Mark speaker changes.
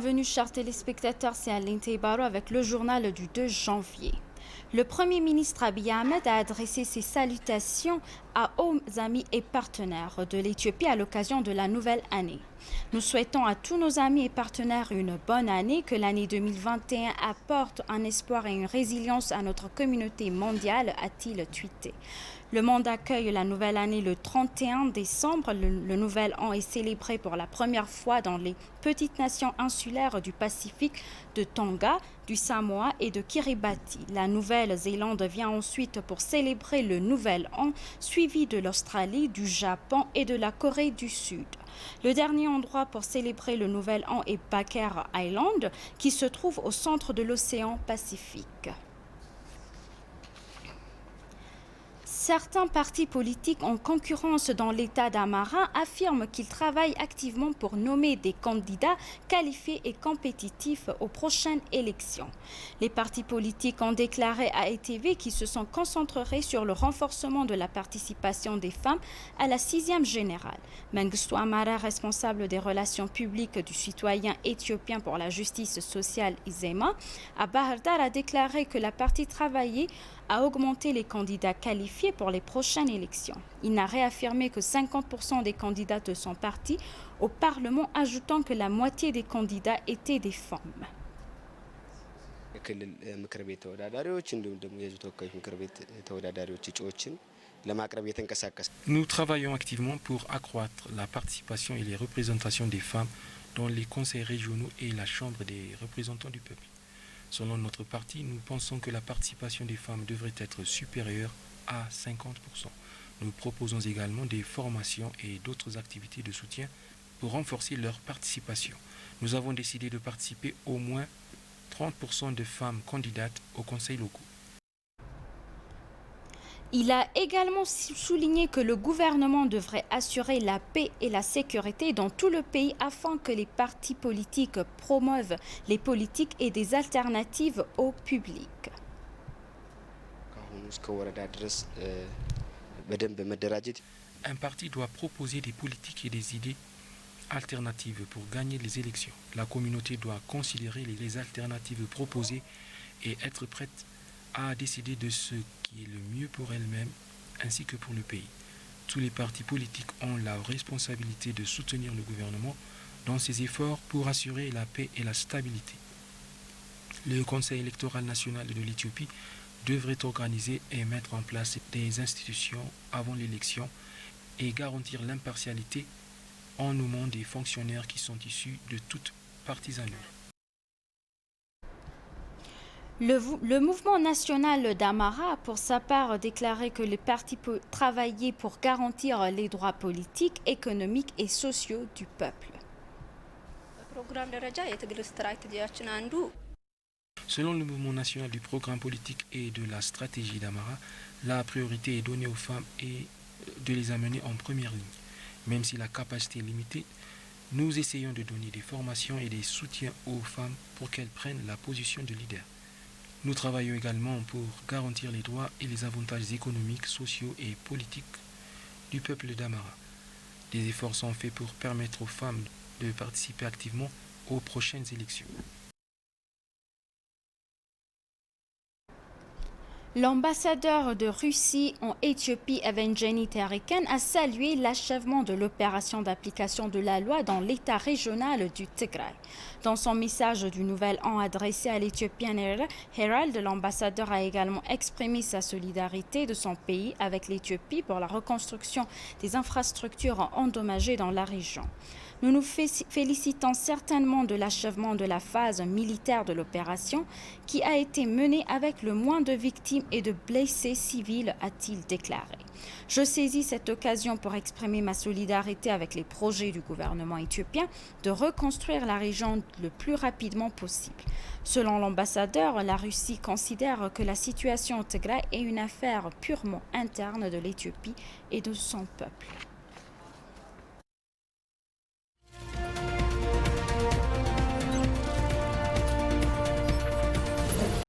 Speaker 1: bienvenue chers téléspectateurs, c'est Aline Teibaro avec le journal du 2 janvier. Le Premier ministre Abiy Ahmed a adressé ses salutations aux amis et partenaires de l'Éthiopie à l'occasion de la nouvelle année. Nous souhaitons à tous nos amis et partenaires une bonne année, que l'année 2021 apporte un espoir et une résilience à notre communauté mondiale, a-t-il tweeté. Le monde accueille la nouvelle année le 31 décembre. Le nouvel an est célébré pour la première fois dans les petites nations insulaires du Pacifique de Tonga, du Samoa et de Kiribati. La Nouvelle-Zélande vient ensuite pour célébrer le nouvel an, suivi de l'Australie, du Japon et de la Corée du Sud. Le dernier endroit pour célébrer le nouvel an est Baker Island, qui se trouve au centre de l'océan Pacifique. Certains partis politiques en concurrence dans l'État d'Amara affirment qu'ils travaillent activement pour nommer des candidats qualifiés et compétitifs aux prochaines élections. Les partis politiques ont déclaré à ETV qu'ils se sont concentrés sur le renforcement de la participation des femmes à la 6e générale. Mengistu Amara, responsable des relations publiques du citoyen éthiopien pour la justice sociale ISEMA, à Bahar Dar a déclaré que la partie travaillait à augmenter les candidats qualifiés pour les prochaines élections. Il a réaffirmé que 50% des candidats de son parti au Parlement, ajoutant que la moitié des candidats étaient des femmes.
Speaker 2: Nous travaillons activement pour accroître la participation et les représentations des femmes dans les conseils régionaux et la Chambre des représentants du peuple. Selon notre parti, nous pensons que la participation des femmes devrait être supérieure à 50%. Nous proposons également des formations et d'autres activités de soutien pour renforcer leur participation. Nous avons décidé de participer au moins 30% de femmes candidates aux conseils locaux.
Speaker 1: Il a également souligné que le gouvernement devrait assurer la paix et la sécurité dans tout le pays afin que les partis politiques promeuvent les politiques et des alternatives au public.
Speaker 2: Un parti doit proposer des politiques et des idées alternatives pour gagner les élections. La communauté doit considérer les alternatives proposées et être prête à décider de ce qui est le mieux pour elle-même ainsi que pour le pays. Tous les partis politiques ont la responsabilité de soutenir le gouvernement dans ses efforts pour assurer la paix et la stabilité. Le Conseil électoral national de l'Éthiopie devrait organiser et mettre en place des institutions avant l'élection et garantir l'impartialité en nommant des fonctionnaires qui sont issus de toute partisanerie.
Speaker 1: Le mouvement national d'Amara a pour sa part déclaré que les partis travaillaient pour garantir les droits politiques, économiques et sociaux du peuple.
Speaker 2: Selon le mouvement national du programme politique et de la stratégie d'Amara, la priorité est donnée aux femmes et de les amener en première ligne. Même si la capacité est limitée, nous essayons de donner des formations et des soutiens aux femmes pour qu'elles prennent la position de leader. Nous travaillons également pour garantir les droits et les avantages économiques, sociaux et politiques du peuple d'Amara. Des efforts sont faits pour permettre aux femmes de participer activement aux prochaines élections.
Speaker 1: L'ambassadeur de Russie en Éthiopie, Evgeny Teriken, a salué l'achèvement de l'opération d'application de la loi dans l'État régional du Tigray. Dans son message du Nouvel An adressé à l'Ethiopian Herald, l'ambassadeur a également exprimé sa solidarité de son pays avec l'Éthiopie pour la reconstruction des infrastructures endommagées dans la région. Nous nous félicitons certainement de l'achèvement de la phase militaire de l'opération qui a été menée avec le moins de victimes et de blessés civils, a-t-il déclaré. Je saisis cette occasion pour exprimer ma solidarité avec les projets du gouvernement éthiopien de reconstruire la région le plus rapidement possible. Selon l'ambassadeur, la Russie considère que la situation au Tigray est une affaire purement interne de l'Éthiopie et de son peuple.